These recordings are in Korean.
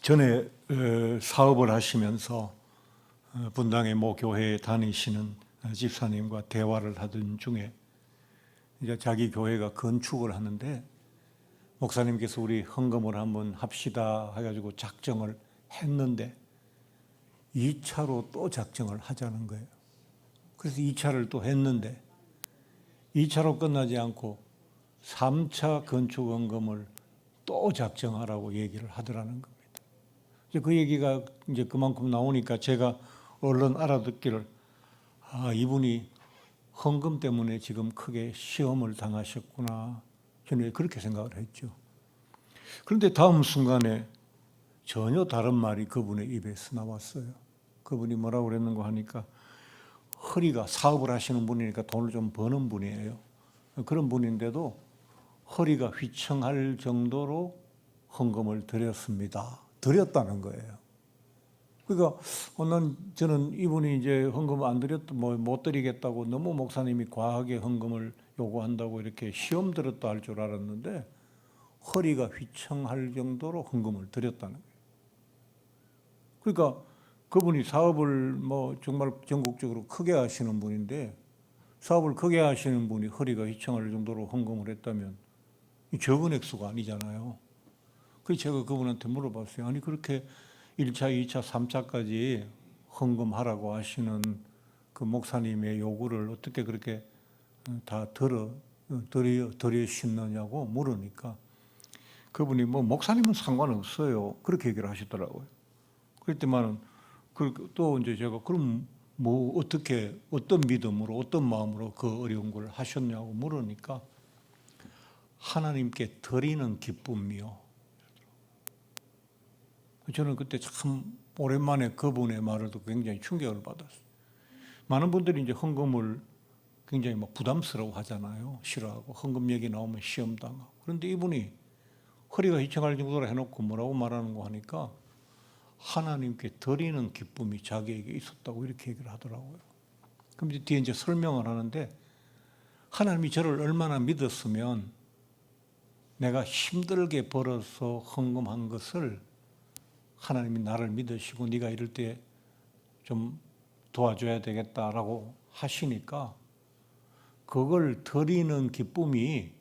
전에 사업을 하시면서 분당의 모 교회에 다니시는 집사님과 대화를 하던 중에 이제 자기 교회가 건축을 하는데 목사님께서 우리 헌금을 한번 합시다 해가지고 작정을 했는데 2차로 또 작정을 하자는 거예요. 그래서 2차를 또 했는데 2차로 끝나지 않고 3차 건축 헌금을 또 작정하라고 얘기를 하더라는 겁니다. 이제 그 얘기가 이제 그만큼 나오니까 제가 얼른 알아듣기를 이분이 헌금 때문에 지금 크게 시험을 당하셨구나. 저는 그렇게 생각을 했죠. 그런데 다음 순간에 전혀 다른 말이 그분의 입에서 나왔어요. 그분이 뭐라고 그랬는가 하니까 허리가 사업을 하시는 분이니까 돈을 좀 버는 분이에요. 그런 분인데도 허리가 휘청할 정도로 헌금을 드렸습니다. 드렸다는 거예요. 그러니까 저는 이분이 이제 헌금 안 못 드리겠다고 너무 목사님이 과하게 헌금을 요구한다고 이렇게 시험 들었다 할 줄 알았는데 허리가 휘청할 정도로 헌금을 드렸다는 거예요. 그러니까 그분이 사업을 정말 전국적으로 크게 하시는 분인데 사업을 크게 하시는 분이 허리가 휘청할 정도로 헌금을 했다면 적은 액수가 아니잖아요. 그래서 제가 그분한테 물어봤어요. 아니 그렇게 1차, 2차, 3차까지 헌금하라고 하시는 그 목사님의 요구를 어떻게 그렇게 다 들으시느냐고 물으니까 그분이 목사님은 상관없어요. 그렇게 얘기를 하시더라고요. 그랬더니만은 또 이제 제가 그럼 어떻게 어떤 믿음으로 어떤 마음으로 그 어려운 걸 하셨냐고 물으니까 하나님께 드리는 기쁨이요. 저는 그때 참 오랜만에 그분의 말을 듣고 굉장히 충격을 받았어요. 많은 분들이 이제 헌금을 굉장히 부담스러워 하잖아요. 싫어하고 헌금 얘기 나오면 시험 당하고. 그런데 이분이 허리가 휘청할 정도로 해놓고 뭐라고 말하는 거 하니까 하나님께 드리는 기쁨이 자기에게 있었다고 이렇게 얘기를 하더라고요. 그럼 뒤에 이제 설명을 하는데 하나님이 저를 얼마나 믿었으면 내가 힘들게 벌어서 헌금한 것을 하나님이 나를 믿으시고 네가 이럴 때 좀 도와줘야 되겠다라고 하시니까 그걸 드리는 기쁨이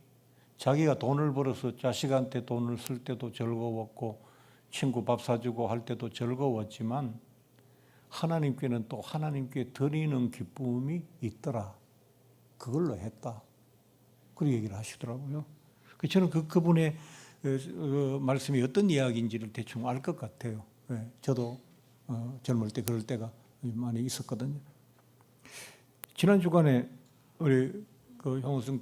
자기가 돈을 벌어서 자식한테 돈을 쓸 때도 즐거웠고 친구 밥 사주고 할 때도 즐거웠지만 하나님께는 또 하나님께 드리는 기쁨이 있더라. 그걸로 했다. 그렇게 얘기를 하시더라고요. 저는 그분의 말씀이 어떤 이야기인지를 대충 알 것 같아요. 저도 젊을 때 그럴 때가 많이 있었거든요. 지난 주간에 우리 홍효순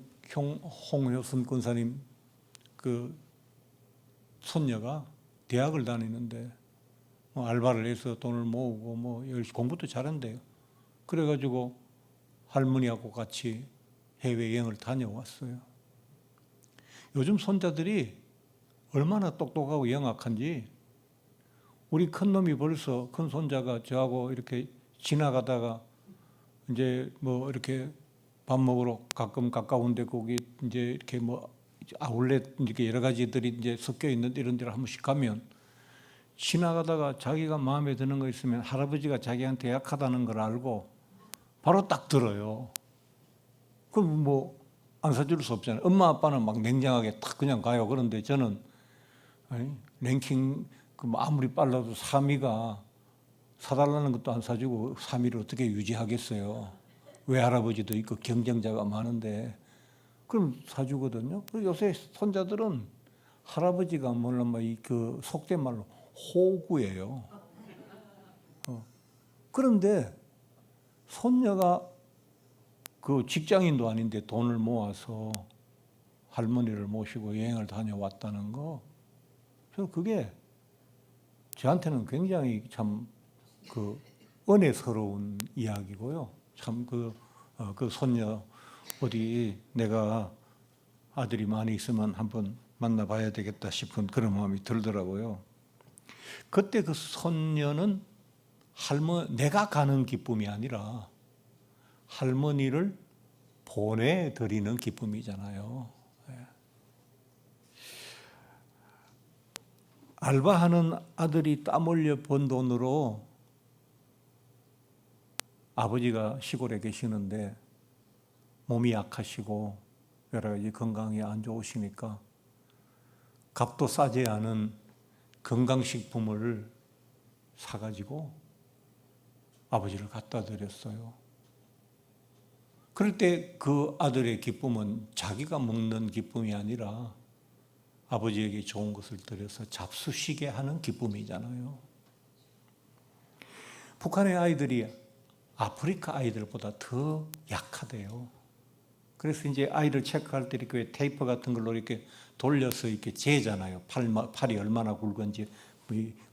권사님 그 손녀가 대학을 다니는데 알바를 해서 돈을 모으고 열심히 공부도 잘한대요. 그래가지고 할머니하고 같이 해외여행을 다녀왔어요. 요즘 손자들이 얼마나 똑똑하고 영악한지 우리 큰 놈이 벌써 큰 손자가 저하고 이렇게 지나가다가 이제 이렇게 밥 먹으러 가끔 가까운데 거기 이제 이렇게 아울렛 이렇게 여러 가지들이 이제 섞여 있는 이런 데를 한 번씩 가면 지나가다가 자기가 마음에 드는 거 있으면 할아버지가 자기한테 약하다는 걸 알고 바로 딱 들어요. 그럼 안 사줄 수 없잖아요. 엄마 아빠는 막 냉정하게 딱 그냥 가요. 그런데 저는 랭킹 아무리 빨라도 3위가 사달라는 것도 안 사주고 3위를 어떻게 유지하겠어요. 외할아버지도 있고 경쟁자가 많은데 그럼 사주거든요. 요새 손자들은 할아버지가 그 속된 말로 호구예요. 그런데 손녀가 그 직장인도 아닌데 돈을 모아서 할머니를 모시고 여행을 다녀왔다는 거, 저는 그게 저한테는 굉장히 참 은혜스러운 이야기고요. 참 그 손녀 어디 내가 아들이 많이 있으면 한번 만나봐야 되겠다 싶은 그런 마음이 들더라고요. 그때 그 손녀는 내가 가는 기쁨이 아니라 할머니를 보내드리는 기쁨이잖아요. 알바하는 아들이 땀 흘려 번 돈으로 아버지가 시골에 계시는데 몸이 약하시고 여러 가지 건강이 안 좋으시니까 값도 싸지 않은 건강식품을 사가지고 아버지를 갖다 드렸어요. 그럴 때 그 아들의 기쁨은 자기가 먹는 기쁨이 아니라 아버지에게 좋은 것을 드려서 잡수시게 하는 기쁨이잖아요. 북한의 아이들이 아프리카 아이들보다 더 약하대요. 그래서 이제 아이를 체크할 때 이렇게 테이프 같은 걸로 이렇게 돌려서 이렇게 재잖아요. 팔이 얼마나 굵은지,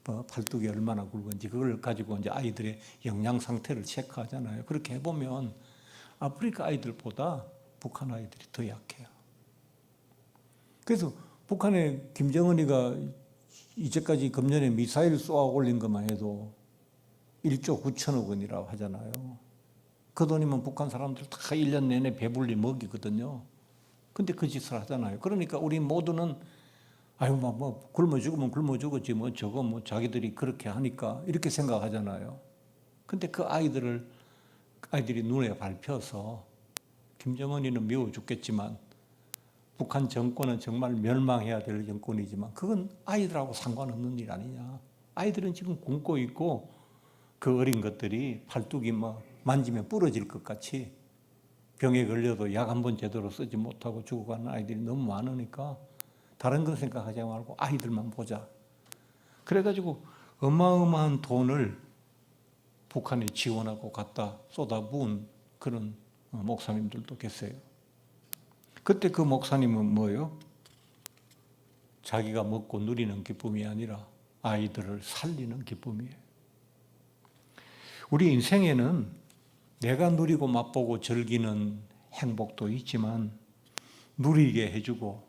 팔뚝이 얼마나 굵은지 그걸 가지고 이제 아이들의 영양 상태를 체크하잖아요. 그렇게 해보면 아프리카 아이들보다 북한 아이들이 더 약해요. 그래서 북한의 김정은이가 이제까지 금년에 미사일 쏘아 올린 것만 해도 1조 9천억 원이라고 하잖아요. 그 돈이면 북한 사람들 다 1년 내내 배불리 먹이거든요. 근데 그 짓을 하잖아요. 그러니까 우리 모두는 아유 뭐 굶어 죽으면 굶어 죽었지 뭐 저거 뭐 자기들이 그렇게 하니까 이렇게 생각하잖아요. 근데 그 아이들이 눈에 밟혀서 김정은이는 미워 죽겠지만 북한 정권은 정말 멸망해야 될 정권이지만 그건 아이들하고 상관없는 일 아니냐. 아이들은 지금 굶고 있고 그 어린 것들이 팔뚝이 뭐 만지면 부러질 것 같이 병에 걸려도 약 한 번 제대로 쓰지 못하고 죽어가는 아이들이 너무 많으니까 다른 건 생각하지 말고 아이들만 보자. 그래가지고 어마어마한 돈을 북한에 지원하고 갖다 쏟아부은 그런 목사님들도 계세요. 그때 그 목사님은 뭐예요? 자기가 먹고 누리는 기쁨이 아니라 아이들을 살리는 기쁨이에요. 우리 인생에는 내가 누리고 맛보고 즐기는 행복도 있지만 누리게 해주고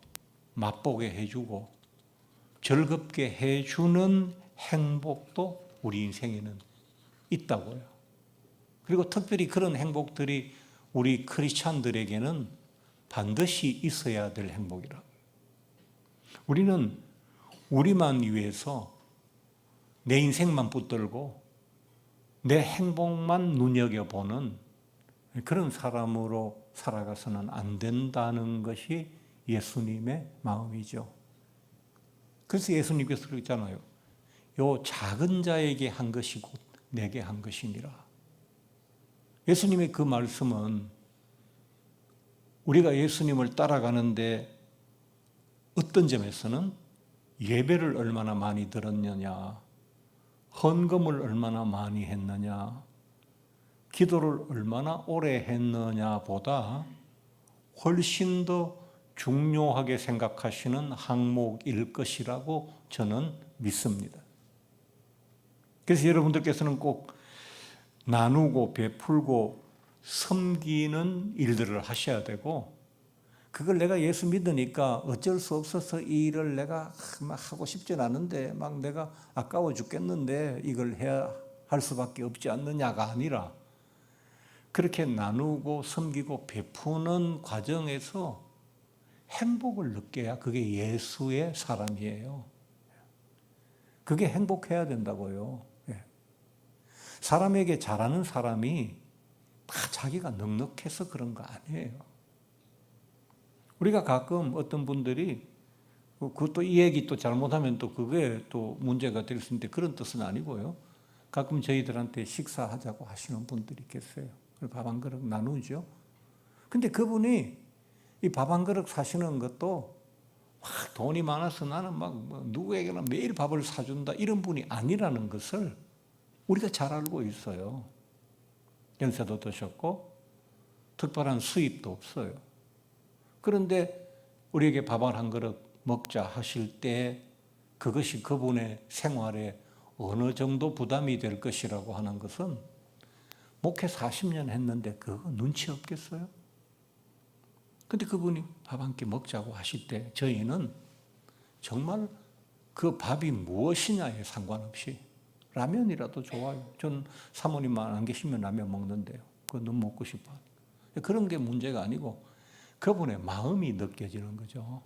맛보게 해주고 즐겁게 해주는 행복도 우리 인생에는 있다고요. 그리고 특별히 그런 행복들이 우리 크리스찬들에게는 반드시 있어야 될 행복이라. 우리는 우리만 위해서 내 인생만 붙들고 내 행복만 눈여겨보는 그런 사람으로 살아가서는 안 된다는 것이 예수님의 마음이죠. 그래서 예수님께서 그랬잖아요. 요 작은 자에게 한 것이 곧 내게 한 것이니라. 예수님의 그 말씀은 우리가 예수님을 따라가는데 어떤 점에서는 예배를 얼마나 많이 들었느냐, 헌금을 얼마나 많이 했느냐, 기도를 얼마나 오래 했느냐 보다 훨씬 더 중요하게 생각하시는 항목일 것이라고 저는 믿습니다. 그래서 여러분들께서는 꼭 나누고 베풀고 섬기는 일들을 하셔야 되고 그걸 내가 예수 믿으니까 어쩔 수 없어서 이 일을 내가 막 하고 싶진 않은데 막 내가 아까워 죽겠는데 이걸 해야 할 수밖에 없지 않느냐가 아니라 그렇게 나누고 섬기고 베푸는 과정에서 행복을 느껴야 그게 예수의 사람이에요. 그게 행복해야 된다고요. 사람에게 잘하는 사람이 다 자기가 넉넉해서 그런 거 아니에요. 우리가 가끔 어떤 분들이 그것도 이 얘기 또 잘못하면 또 그게 또 문제가 될 수 있는데 그런 뜻은 아니고요. 가끔 저희들한테 식사하자고 하시는 분들이 계세요. 밥 한 그릇 나누죠. 근데 그분이 이 밥 한 그릇 사시는 것도 막 돈이 많아서 나는 막 누구에게나 매일 밥을 사준다 이런 분이 아니라는 것을 우리가 잘 알고 있어요. 연세도 드셨고 특별한 수입도 없어요. 그런데 우리에게 밥 한 그릇 먹자 하실 때 그것이 그분의 생활에 어느 정도 부담이 될 것이라고 하는 것은 목회 40년 했는데 그거 눈치 없겠어요? 근데 그분이 밥 한 끼 먹자고 하실 때 저희는 정말 그 밥이 무엇이냐에 상관없이 라면이라도 좋아요. 전 사모님만 안 계시면 라면 먹는데요. 그거 너무 먹고 싶어요. 그런 게 문제가 아니고 그분의 마음이 느껴지는 거죠.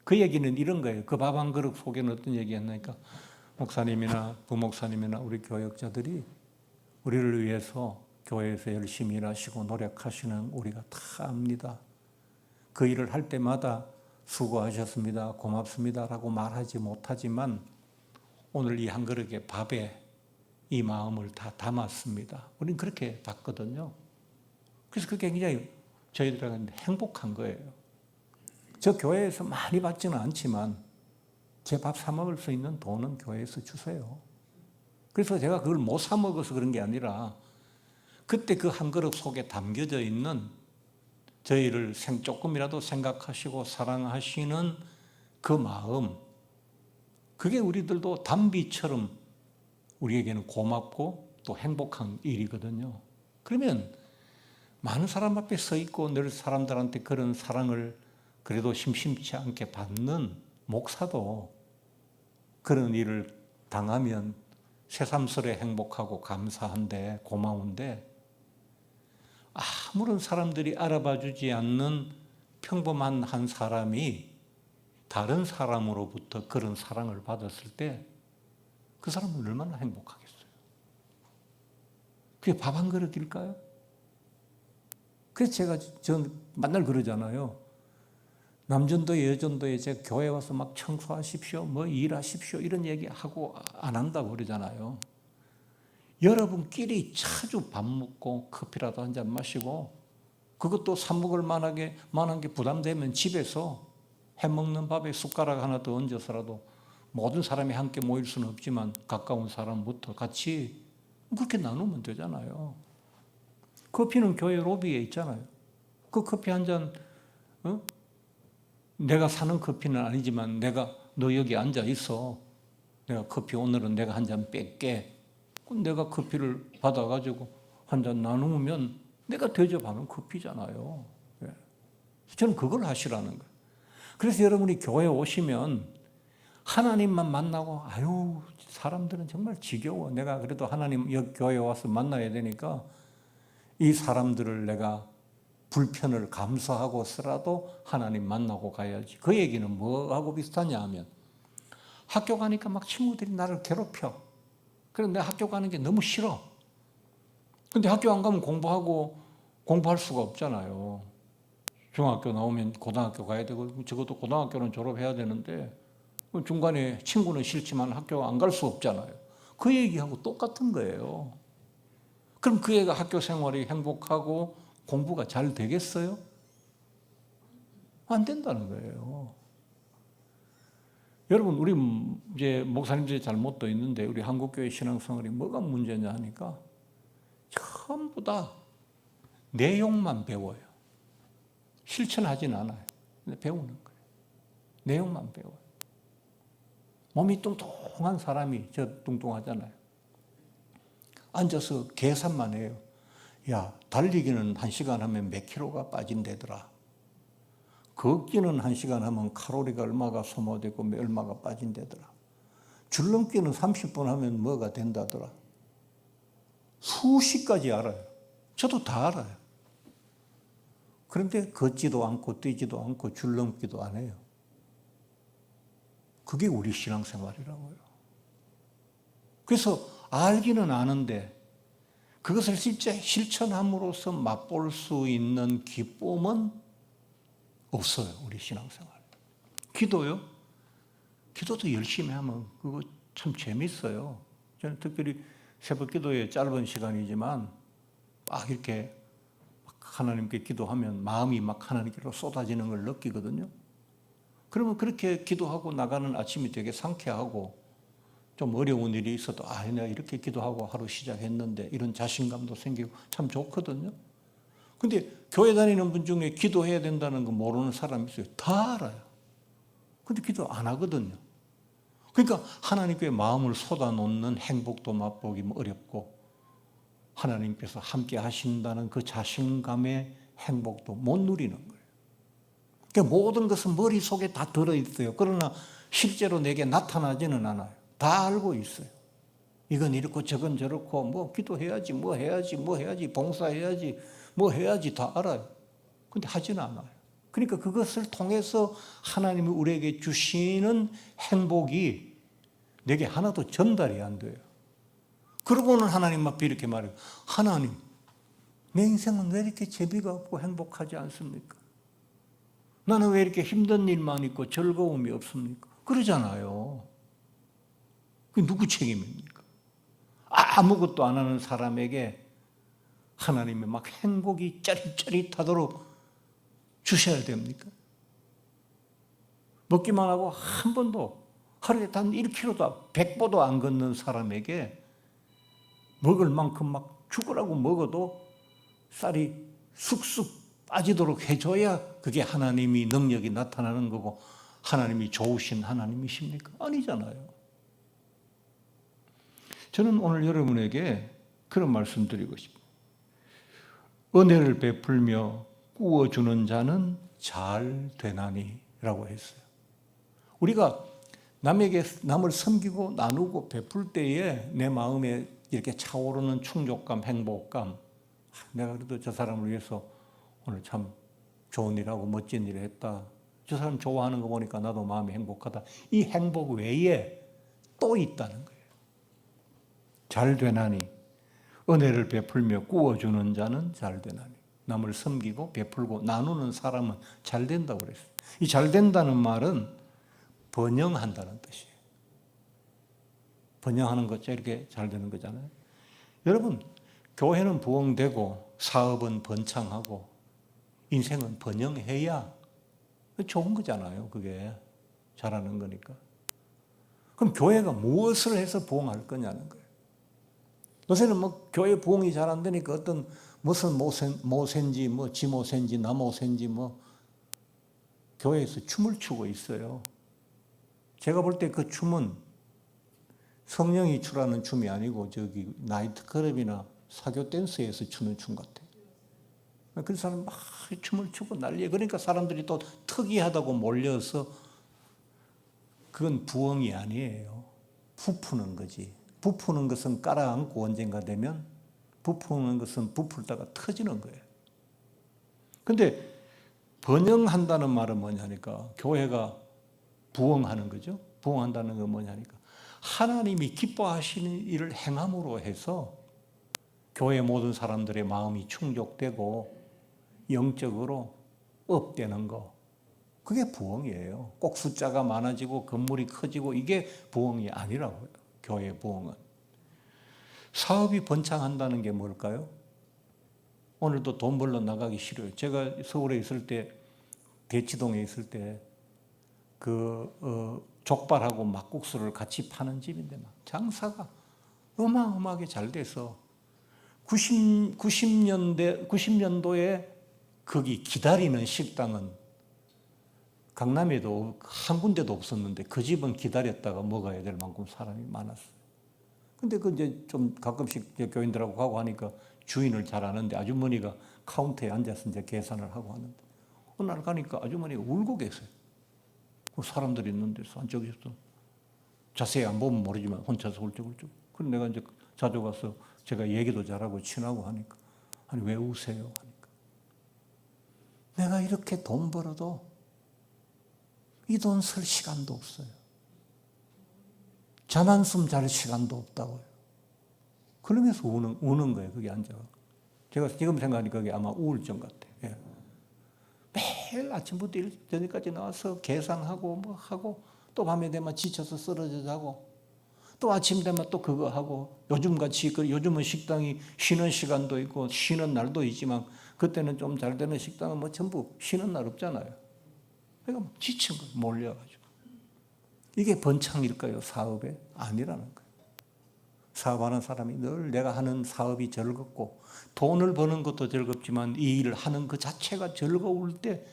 그 얘기는 이런 거예요. 그 밥 한 그릇 속에는 어떤 얘기 했나니까 목사님이나 부목사님이나 우리 교역자들이 우리를 위해서 교회에서 열심히 일하시고 노력하시는 우리가 다 압니다. 그 일을 할 때마다 수고하셨습니다. 고맙습니다. 라고 말하지 못하지만 오늘 이 한 그릇의 밥에 이 마음을 다 담았습니다. 우리는 그렇게 봤거든요. 그래서 그게 굉장히 저희들한테 행복한 거예요. 저 교회에서 많이 받지는 않지만 제 밥 사 먹을 수 있는 돈은 교회에서 주세요. 그래서 제가 그걸 못 사 먹어서 그런 게 아니라 그때 그 한 그릇 속에 담겨져 있는 저희를 조금이라도 생각하시고 사랑하시는 그 마음, 그게 우리들도 단비처럼 우리에게는 고맙고 또 행복한 일이거든요. 그러면 많은 사람 앞에 서 있고 늘 사람들한테 그런 사랑을 그래도 심심치 않게 받는 목사도 그런 일을 당하면 새삼스레 행복하고 감사한데 고마운데 아무런 사람들이 알아봐 주지 않는 평범한 한 사람이 다른 사람으로부터 그런 사랑을 받았을 때 그 사람은 얼마나 행복하겠어요. 그게 밥 한 그릇일까요? 그래서 제가 맨날 그러잖아요. 남전도에 여전도에 제가 교회 와서 막 청소하십시오, 뭐 일하십시오 이런 얘기하고 안 한다고 그러잖아요. 여러분끼리 자주 밥 먹고 커피라도 한 잔 마시고 그것도 사 먹을 만한 게 부담되면 집에서 해먹는 밥에 숟가락 하나 더 얹어서라도 모든 사람이 함께 모일 수는 없지만 가까운 사람부터 같이 그렇게 나누면 되잖아요. 커피는 교회 로비에 있잖아요. 그 커피 한 잔, 내가 사는 커피는 아니지만 너 여기 앉아 있어. 내가 커피 오늘은 내가 한 잔 뺄게. 내가 커피를 받아가지고 한 잔 나누면 내가 대접하는 커피잖아요. 저는 그걸 하시라는 거예요. 그래서 여러분이 교회에 오시면 하나님만 만나고 아유 사람들은 정말 지겨워. 내가 그래도 하나님 교회에 와서 만나야 되니까 이 사람들을 내가 불편을 감수하고서라도 하나님 만나고 가야지. 그 얘기는 뭐하고 비슷하냐 하면 학교 가니까 막 친구들이 나를 괴롭혀. 그래서 내가 학교 가는 게 너무 싫어. 근데 학교 안 가면 공부할 수가 없잖아요. 중학교 나오면 고등학교 가야 되고 적어도 고등학교는 졸업해야 되는데 중간에 친구는 싫지만 학교 안 갈 수 없잖아요. 그 얘기하고 똑같은 거예요. 그럼 그 애가 학교 생활이 행복하고 공부가 잘 되겠어요? 안 된다는 거예요. 여러분, 우리 이제 목사님들이 잘못도 있는데 우리 한국교회 신앙생활이 뭐가 문제냐 하니까 전부 다 내용만 배워요. 실천하진 않아요. 근데 배우는 거예요. 내용만 배워요. 몸이 뚱뚱한 사람이 저 뚱뚱하잖아요. 앉아서 계산만 해요. 야, 달리기는 1시간 하면 몇 킬로가 빠진대더라. 걷기는 1시간 하면 칼로리가 얼마가 소모되고 얼마가 빠진대더라. 줄넘기는 30분 하면 뭐가 된다더라. 수십 가지 알아요. 저도 다 알아요. 그런데 걷지도 않고 뛰지도 않고 줄넘기도 안 해요. 그게 우리 신앙생활이라고요. 그래서 알기는 아는데 그것을 실제 실천함으로써 맛볼 수 있는 기쁨은 없어요. 우리 신앙생활. 기도요? 기도도 열심히 하면 그거 참 재밌어요. 저는 특별히 새벽 기도에 짧은 시간이지만 막 이렇게 하나님께 기도하면 마음이 막 하나님께로 쏟아지는 걸 느끼거든요. 그러면 그렇게 기도하고 나가는 아침이 되게 상쾌하고 좀 어려운 일이 있어도 내가 이렇게 기도하고 하루 시작했는데 이런 자신감도 생기고 참 좋거든요. 근데 교회 다니는 분 중에 기도해야 된다는 거 모르는 사람이 있어요. 다 알아요. 근데 기도 안 하거든요. 그러니까 하나님께 마음을 쏟아놓는 행복도 맛보기 어렵고 하나님께서 함께 하신다는 그 자신감의 행복도 못 누리는 거예요. 그러니까 모든 것은 머릿속에 다 들어있어요. 그러나 실제로 내게 나타나지는 않아요. 다 알고 있어요. 이건 이렇고 저건 저렇고 뭐 기도해야지 뭐 해야지 봉사해야지 뭐 해야지 다 알아요. 근데 하지는 않아요. 그러니까 그것을 통해서 하나님이 우리에게 주시는 행복이 내게 하나도 전달이 안 돼요. 그러고는 하나님 앞에 이렇게 말해요. 하나님, 내 인생은 왜 이렇게 재미가 없고 행복하지 않습니까? 나는 왜 이렇게 힘든 일만 있고 즐거움이 없습니까? 그러잖아요. 그게 누구 책임입니까? 아무것도 안 하는 사람에게 하나님이 막 행복이 짜릿짜릿하도록 주셔야 됩니까? 먹기만 하고 한 번도 하루에 단 1km도 100보도 안 걷는 사람에게 먹을 만큼 막 죽으라고 먹어도 쌀이 쑥쑥 빠지도록 해줘야 그게 하나님이 능력이 나타나는 거고 하나님이 좋으신 하나님이십니까? 아니잖아요. 저는 오늘 여러분에게 그런 말씀 드리고 싶어요. 은혜를 베풀며 꾸어주는 자는 잘 되나니 라고 했어요. 우리가 남을 섬기고 나누고 베풀 때에 내 마음에 이렇게 차오르는 충족감, 행복감, 내가 그래도 저 사람을 위해서 오늘 참 좋은 일하고 멋진 일을 했다. 저 사람 좋아하는 거 보니까 나도 마음이 행복하다. 이 행복 외에 또 있다는 거예요. 잘 되나니 은혜를 베풀며 꾸어주는 자는 잘 되나니. 남을 섬기고 베풀고 나누는 사람은 잘 된다고 그랬어요. 이 잘 된다는 말은 번영한다는 뜻이에요. 번영하는 것자 이렇게 잘 되는 거잖아요. 여러분, 교회는 부흥되고 사업은 번창하고 인생은 번영해야 좋은 거잖아요. 그게 잘하는 거니까. 그럼 교회가 무엇을 해서 부흥할 거냐는 거예요. 요새는 뭐 교회 부흥이 잘 안 되니까 어떤 무슨 모센지 뭐 지모센지 나모센지 뭐 교회에서 춤을 추고 있어요. 제가 볼 때 그 춤은 성령이 추라는 춤이 아니고 저기 나이트클럽이나 사교 댄스에서 추는 춤 같아요. 그 사람 막 춤을 추고 난리예요. 그러니까 사람들이 또 특이하다고 몰려서 그건 부흥이 아니에요. 부푸는 거지. 부푸는 것은 깔아앉고 언젠가 되면 부푸는 것은 부풀다가 터지는 거예요. 근데 번영한다는 말은 뭐냐니까 교회가 부흥하는 거죠. 부흥한다는 건 뭐냐니까 하나님이 기뻐하시는 일을 행함으로 해서 교회 모든 사람들의 마음이 충족되고 영적으로 업되는 거. 그게 부흥이에요. 꼭 숫자가 많아지고 건물이 커지고 이게 부흥이 아니라고요. 교회 부흥은. 사업이 번창한다는 게 뭘까요? 오늘도 돈 벌러 나가기 싫어요. 제가 서울에 있을 때 대치동에 있을 때 족발하고 막국수를 같이 파는 집인데 막 장사가 어마어마하게 잘 돼서 90년도에 거기 기다리는 식당은 강남에도 한 군데도 없었는데 그 집은 기다렸다가 먹어야 될 만큼 사람이 많았어요. 근데 그 이제 좀 가끔씩 교인들하고 가고 하니까 주인을 잘 아는데 아주머니가 카운터에 앉아서 이제 계산을 하고 하는데 어느 날 가니까 아주머니가 울고 계세요. 그 사람들이 있는데 안쪽에서 자세히 안 보면 모르지만 혼자서 울적울적. 그래서 내가 이제 자주 가서 제가 얘기도 잘하고 친하고 하니까 아니 왜 우세요? 하니까 내가 이렇게 돈 벌어도 이 돈 쓸 시간도 없어요. 잠 한숨 잘 시간도 없다고요. 그러면서 우는 거예요. 거기 앉아서. 제가 지금 생각하니까 그게 아마 우울증 같아요. 예. 매일 아침부터 저녁까지 나와서 계산하고 뭐 하고 또 밤에 되면 지쳐서 쓰러져 자고 또 아침 되면 또 그거 하고 요즘같이 요즘은 식당이 쉬는 시간도 있고 쉬는 날도 있지만 그때는 좀 잘 되는 식당은 뭐 전부 쉬는 날 없잖아요. 그러니까 지친 거예요. 몰려가지고. 이게 번창일까요? 사업에? 아니라는 거예요. 사업하는 사람이 늘 내가 하는 사업이 즐겁고 돈을 버는 것도 즐겁지만 이 일을 하는 그 자체가 즐거울 때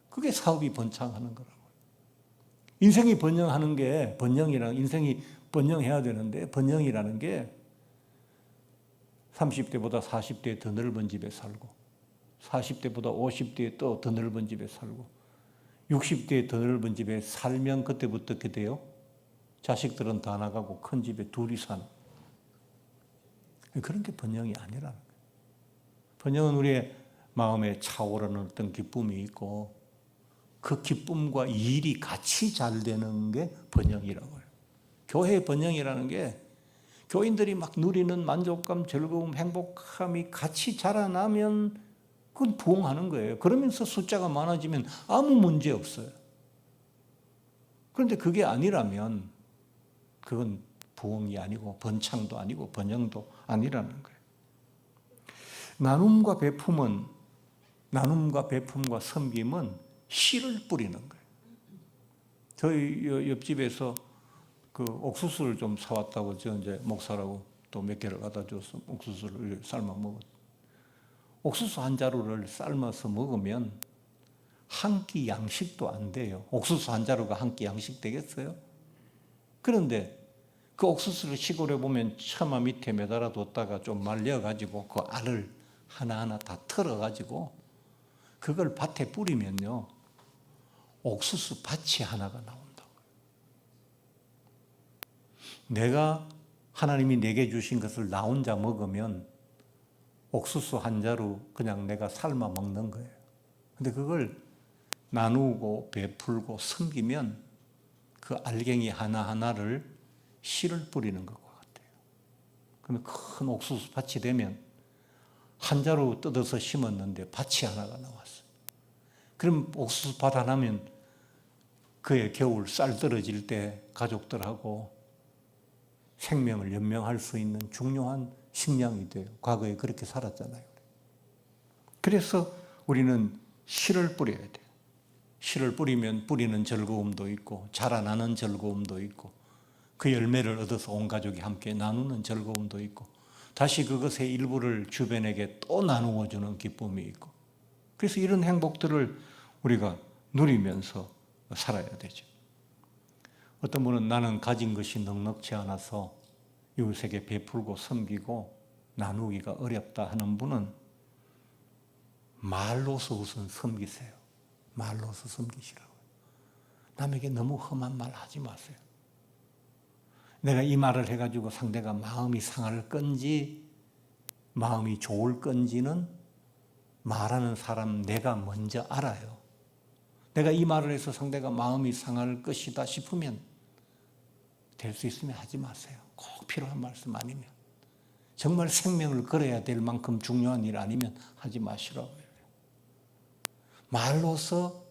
그게 사업이 번창하는 거라고요. 인생이 번영하는 게 인생이 번영해야 되는데 번영이라는 게 30대보다 40대에 더 넓은 집에 살고 40대보다 50대에 또 더 넓은 집에 살고 60대에 더 넓은 집에 살면 그때부터 어떻게 돼요? 자식들은 다 나가고 큰 집에 둘이 사는. 그런 게 번영이 아니라는 거예요. 번영은 우리의 마음에 차오르는 어떤 기쁨이 있고 그 기쁨과 일이 같이 잘 되는 게 번영이라고 해요. 교회의 번영이라는 게 교인들이 막 누리는 만족감, 즐거움, 행복함이 같이 자라나면 그건 부흥하는 거예요. 그러면서 숫자가 많아지면 아무 문제 없어요. 그런데 그게 아니라면 그건 부흥이 아니고 번창도 아니고 번영도 아니라는 거예요. 나눔과 베품과 섬김은 씨를 뿌리는 거예요. 저희 옆집에서 그 옥수수를 좀 사왔다고 저 이제 목사라고 또 몇 개를 갖다 줘서 옥수수를 삶아 먹었. 옥수수 한 자루를 삶아서 먹으면 한 끼 양식도 안 돼요. 옥수수 한 자루가 한 끼 양식 되겠어요? 그런데 그 옥수수를 시골에 보면 처마 밑에 매달아 뒀다가 좀 말려가지고 그 알을 하나하나 다 털어가지고 그걸 밭에 뿌리면요, 옥수수 밭이 하나가 나온다고. 내가 하나님이 내게 주신 것을 나 혼자 먹으면 옥수수 한 자루 그냥 내가 삶아 먹는 거예요. 근데 그걸 나누고 베풀고 섬기면 그 알갱이 하나하나를 씨를 뿌리는 것과 같아요. 그러면 큰 옥수수 밭이 되면 한 자루 뜯어서 심었는데 밭이 하나가 나왔어요. 그럼 옥수수 밭 하나면 그의 겨울 쌀 떨어질 때 가족들하고 생명을 연명할 수 있는 중요한 식량이 돼요. 과거에 그렇게 살았잖아요. 그래서 우리는 씨를 뿌려야 돼요. 씨를 뿌리면 뿌리는 즐거움도 있고 자라나는 즐거움도 있고 그 열매를 얻어서 온 가족이 함께 나누는 즐거움도 있고 다시 그것의 일부를 주변에게 또 나누어 주는 기쁨이 있고 그래서 이런 행복들을 우리가 누리면서 살아야 되죠. 어떤 분은 나는 가진 것이 넉넉지 않아서 이웃에게 베풀고 섬기고 나누기가 어렵다 하는 분은 말로서 우선 섬기세요. 말로서 섬기시라고요. 남에게 너무 험한 말 하지 마세요. 내가 이 말을 해가지고 상대가 마음이 상할 건지 마음이 좋을 건지는 말하는 사람 내가 먼저 알아요. 내가 이 말을 해서 상대가 마음이 상할 것이다 싶으면 될 수 있으면 하지 마세요. 꼭 필요한 말씀 아니면. 정말 생명을 걸어야 될 만큼 중요한 일 아니면 하지 마시라고요. 말로서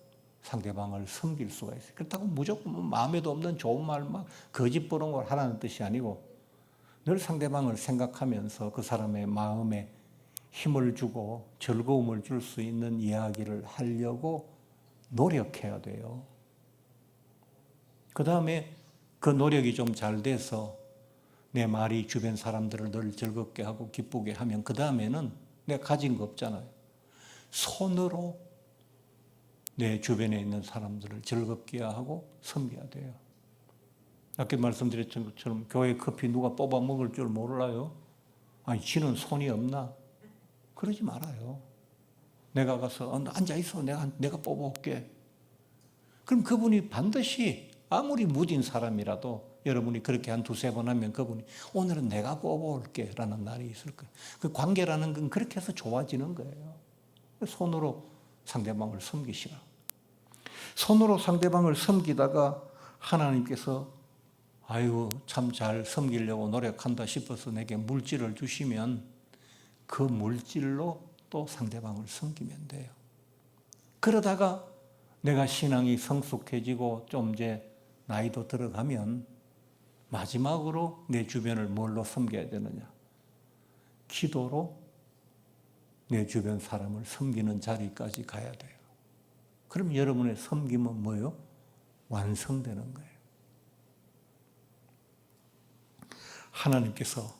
상대방을 섬길 수가 있어요. 그렇다고 무조건 마음에도 없는 좋은 말 막 거짓부렁을 하라는 뜻이 아니고 늘 상대방을 생각하면서 그 사람의 마음에 힘을 주고 즐거움을 줄 수 있는 이야기를 하려고 노력해야 돼요. 그 다음에 그 노력이 좀 잘 돼서 내 말이 주변 사람들을 늘 즐겁게 하고 기쁘게 하면 그 다음에는 내가 가진 거 없잖아요. 손으로 내 주변에 있는 사람들을 즐겁게 하고 섬겨야 돼요. 아까 말씀드렸던 것처럼 교회 커피 누가 뽑아 먹을 줄 몰라요? 아니 지는 손이 없나? 그러지 말아요. 내가 가서 앉아있어. 내가 뽑아올게. 그럼 그분이 반드시 아무리 무딘 사람이라도 여러분이 그렇게 한 두세 번 하면 그분이 오늘은 내가 뽑아올게 라는 날이 있을 거예요. 그 관계라는 건 그렇게 해서 좋아지는 거예요. 손으로 상대방을 섬기시라. 손으로 상대방을 섬기다가 하나님께서 아이고 참 잘 섬기려고 노력한다 싶어서 내게 물질을 주시면 그 물질로 또 상대방을 섬기면 돼요. 그러다가 내가 신앙이 성숙해지고 좀 이제 나이도 들어가면 마지막으로 내 주변을 뭘로 섬겨야 되느냐? 기도로 내 주변 사람을 섬기는 자리까지 가야 돼요. 그럼 여러분의 섬김은 뭐예요? 완성되는 거예요. 하나님께서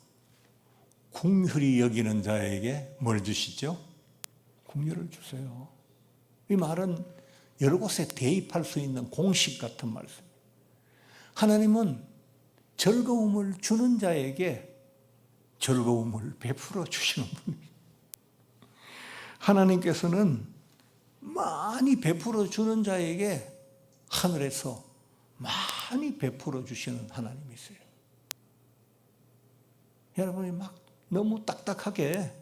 긍휼히 여기는 자에게 뭘 주시죠? 긍휼을 주세요. 이 말은 여러 곳에 대입할 수 있는 공식 같은 말씀이에요. 하나님은 즐거움을 주는 자에게 즐거움을 베풀어 주시는 분이에요. 하나님께서는 많이 베풀어 주는 자에게 하늘에서 많이 베풀어 주시는 하나님이세요. 여러분이 막 너무 딱딱하게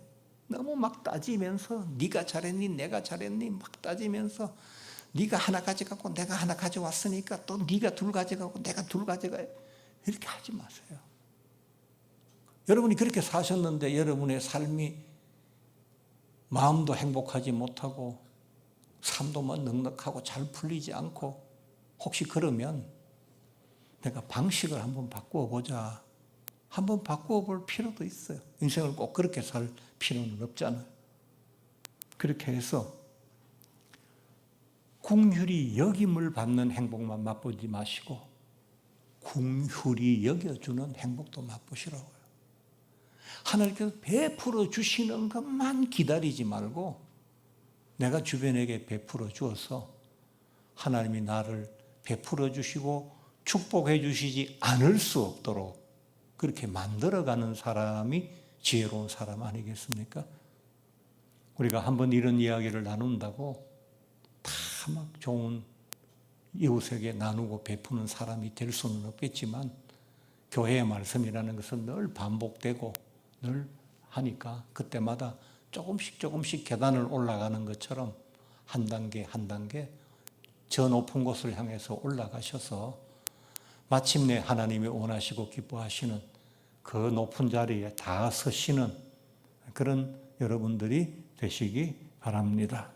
너무 막 따지면서 네가 잘했니 내가 잘했니 막 따지면서 네가 하나 가져가고 내가 하나 가져왔으니까 또 네가 둘 가져가고 내가 둘 가져가요. 이렇게 하지 마세요. 여러분이 그렇게 사셨는데 여러분의 삶이 마음도 행복하지 못하고 삶도만 넉넉하고 잘 풀리지 않고 혹시 그러면 내가 방식을 한번 바꾸어 보자. 한번 바꾸어 볼 필요도 있어요. 인생을 꼭 그렇게 살 필요는 없잖아요. 그렇게 해서 궁휼히 여김을 받는 행복만 맛보지 마시고 궁휼히 여겨주는 행복도 맛보시라고요. 하나님께서 베풀어 주시는 것만 기다리지 말고 내가 주변에게 베풀어 주어서 하나님이 나를 베풀어 주시고 축복해 주시지 않을 수 없도록 그렇게 만들어가는 사람이 지혜로운 사람 아니겠습니까? 우리가 한번 이런 이야기를 나눈다고 다 막 좋은 이웃에게 나누고 베푸는 사람이 될 수는 없겠지만 교회의 말씀이라는 것은 늘 반복되고 늘 하니까 그때마다 조금씩 계단을 올라가는 것처럼 한 단계 한 단계 저 높은 곳을 향해서 올라가셔서 마침내 하나님이 원하시고 기뻐하시는 그 높은 자리에 다 서시는 그런 여러분들이 되시기 바랍니다.